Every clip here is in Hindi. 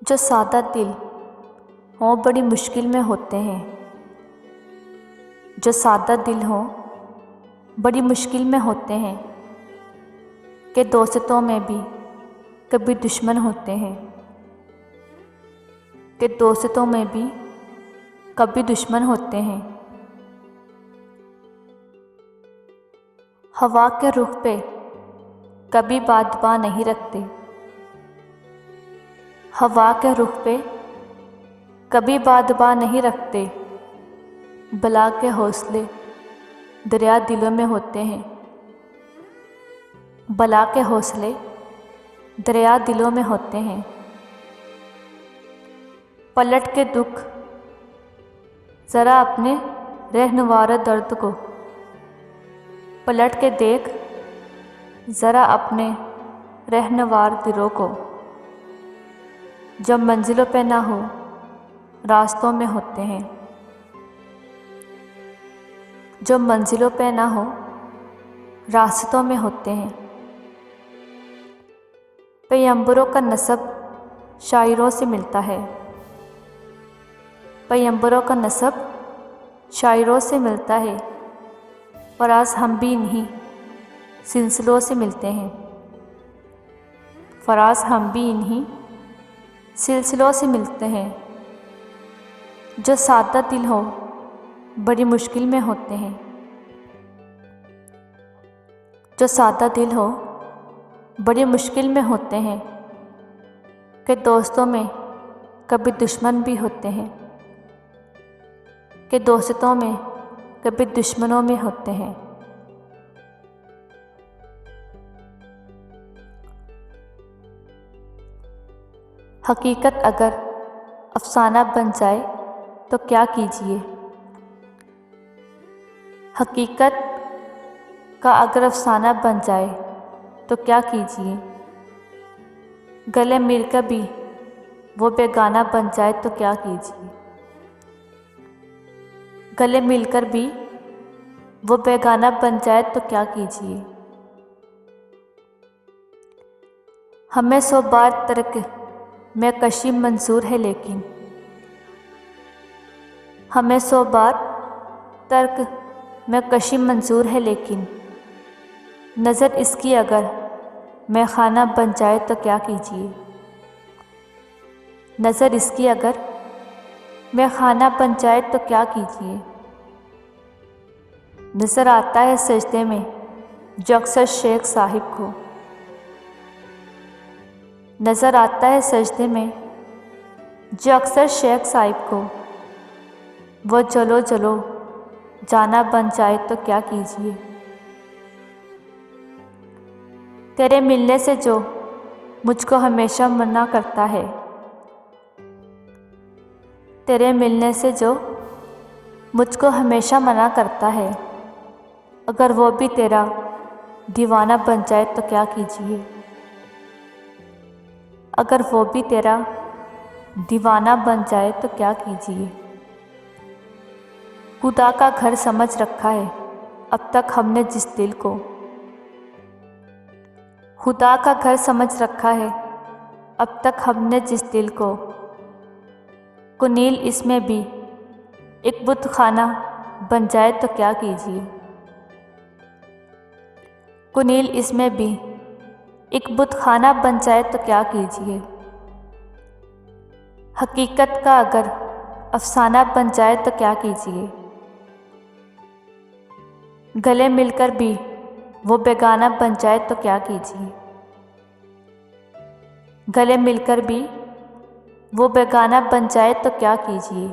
जो सादा दिल हों बड़ी मुश्किल में होते हैं। जो सादा दिल हों बड़ी मुश्किल में होते हैं कि दोस्तों में भी कभी दुश्मन होते हैं। कि दोस्तों में भी कभी दुश्मन होते हैं। हवा के रुख पे कभी बादबा नहीं रखते। हवा के रुख पे कभी बादबा नहीं रखते। बला के हौसले दरिया दिलों में होते हैं। बला के हौसले दरिया दिलों में होते हैं। पलट के दुख ज़रा अपने रहनुवार दर्द को पलट के देख ज़रा अपने रहनुवार दिलों को। जब मंजिलों पे ना हो रास्तों में होते हैं। जो मंजिलों पे ना हो रास्तों में होते हैं। पैगंबरों का नसब शायरों से मिलता है। पैगंबरों का नसब शायरों से मिलता है और आज हम भी इन्हीं सिलसिलों से मिलते हैं। फराज हम भी इन्हीं सिलसिलों से मिलते हैं। जो सादा दिल हो बड़ी मुश्किल में होते हैं। जो सादा दिल हो बड़ी मुश्किल में होते हैं कि दोस्तों में कभी दुश्मन भी होते हैं। कि दोस्तों में कभी दुश्मनों में होते हैं। हकीकत अगर अफसाना बन जाए तो क्या कीजिए। हकीकत का अगर अफसाना बन जाए तो क्या कीजिए। गले मिलकर भी वो बेगाना बन जाए तो क्या कीजिए। गले मिलकर भी वो बेगाना बन जाए तो क्या कीजिए। हमें 100 बार तर्क में कशी मंजूर है लेकिन हमें 100 बार तर्क में कशी मंजूर है लेकिन नज़र इसकी अगर मैं खाना बन जाए तो क्या कीजिए। नज़र इसकी अगर मैं खाना बन जाए तो क्या कीजिए। नज़र आता है सजदे में जो अक्सर शेख साहिब को। नज़र आता है सजदे में जो अक्सर शेख साहिब को। वो चलो चलो जाना बन जाए तो क्या कीजिए। तेरे मिलने से जो मुझको हमेशा मना करता है। तेरे मिलने से जो मुझको हमेशा मना करता है अगर वो भी तेरा दीवाना बन जाए तो क्या कीजिए। अगर वो भी तेरा दीवाना बन जाए तो क्या कीजिए। खुदा का घर समझ रखा है अब तक हमने जिस दिल को। खुदा का घर समझ रखा है अब तक हमने जिस दिल को। कुनील इसमें भी एक बुत खाना बन जाए तो क्या कीजिए। कुनील इसमें भी एक बुत खाना बन जाए तो क्या कीजिए। हकीकत का अगर अफसाना बन जाए तो क्या कीजिए। गले मिलकर भी वो बेगाना बन जाए तो क्या कीजिए। गले मिलकर भी वो बेगाना बन जाए तो क्या कीजिए।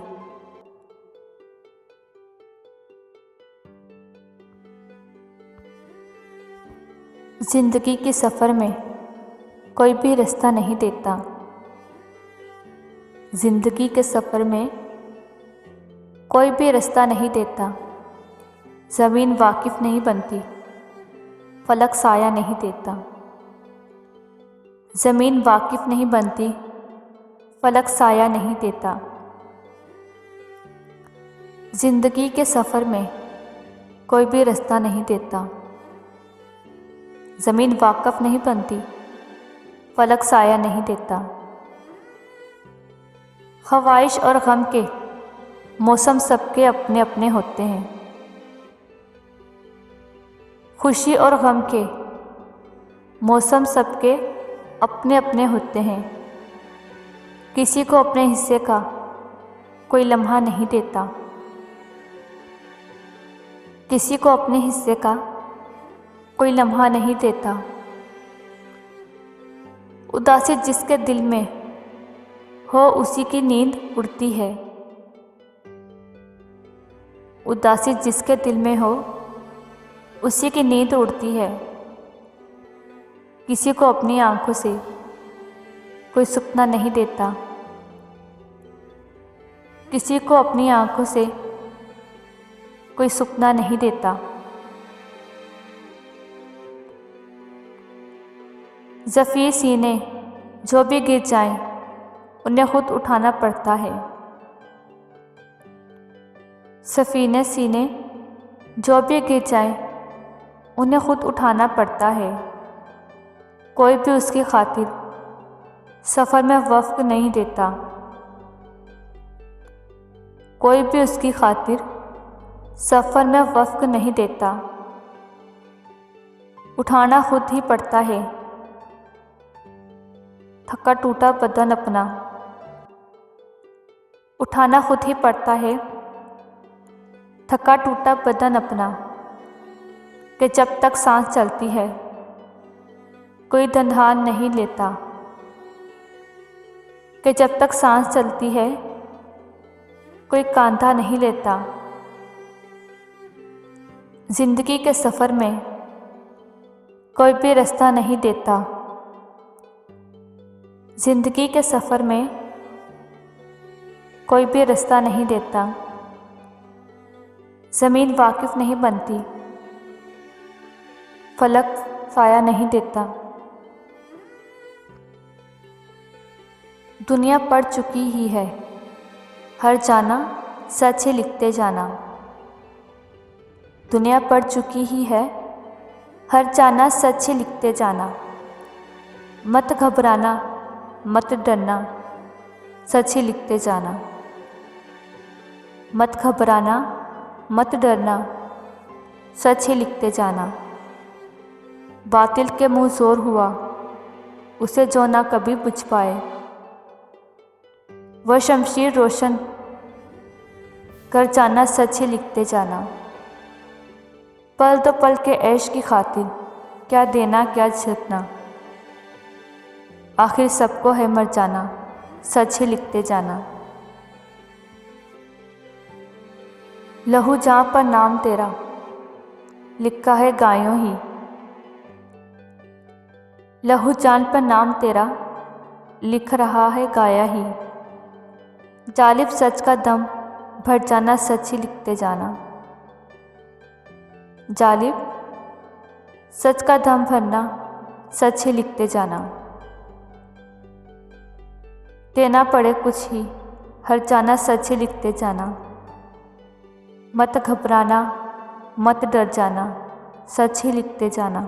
जिंदगी के सफ़र में कोई भी रास्ता नहीं देता। जिंदगी के सफ़र में कोई भी रास्ता नहीं देता। ज़मीन वाकिफ़ नहीं बनती फलक साया नहीं देता। ज़मीन वाकिफ़ नहीं बनती फलक साया नहीं देता। जिंदगी के सफ़र में कोई भी रास्ता नहीं देता। ज़मीन वाक़िफ़ नहीं बनती फलक साया नहीं देता। ख्वाहिश और गम के मौसम सबके अपने अपने होते हैं। खुशी और गम के मौसम सबके अपने अपने होते हैं। किसी को अपने हिस्से का कोई लम्हा नहीं देता। किसी को अपने हिस्से का कोई लम्हा नहीं देता। उदासी जिसके दिल में हो उसी की नींद उड़ती है। उदासी जिसके दिल में हो उसी की नींद उड़ती है। किसी को अपनी आंखों से कोई सपना नहीं देता। किसी को अपनी आंखों से कोई सपना नहीं देता। ज़फ़ीर सीने जो भी गिर जाएं उन्हें खुद उठाना पड़ता है। सफ़ीने सीने जो भी गिर जाएं उन्हें खुद उठाना पड़ता है। कोई भी उसकी खातिर सफ़र में वक़्त नहीं देता। कोई भी उसकी खातिर सफ़र में वक़्त नहीं देता। उठाना खुद ही पड़ता है थका टूटा बदन अपना। उठाना खुद ही पड़ता है थका टूटा बदन अपना। कि जब तक सांस चलती है कोई ध्यान नहीं लेता। कि जब तक सांस चलती है कोई कांधा नहीं लेता। ज़िंदगी के सफ़र में कोई भी रास्ता नहीं देता। ज़िंदगी के सफ़र में कोई भी रास्ता नहीं देता। ज़मीन वाकिफ़ नहीं बनती। फलक साया नहीं देता। दुनिया पढ़ चुकी ही है हर जाना सच ही लिखते जाना। दुनिया पढ़ चुकी ही है हर जाना सच ही लिखते जाना। मत घबराना मत डरना सच ही लिखते जाना। मत घबराना मत डरना सच ही लिखते जाना। बातिल के मुँह ज़ोर हुआ उसे जो ना कभी बुझ पाए। वह शमशीर रोशन कर जाना सच ही लिखते जाना। पल दो पल के ऐश की खातिर क्या देना क्या झुकना। आखिर सबको है मर जाना सच ही लिखते जाना। लहू जहाँ पर नाम तेरा लिखा है गायों ही। लहू जान पर नाम तेरा लिख रहा है गाया ही। जालिब सच का दम भर जाना सच ही लिखते जाना। जालिब सच का दम भरना सच ही लिखते जाना। देना पड़े कुछ ही हर जाना सच ही लिखते जाना। मत घबराना मत डर जाना सच ही लिखते जाना।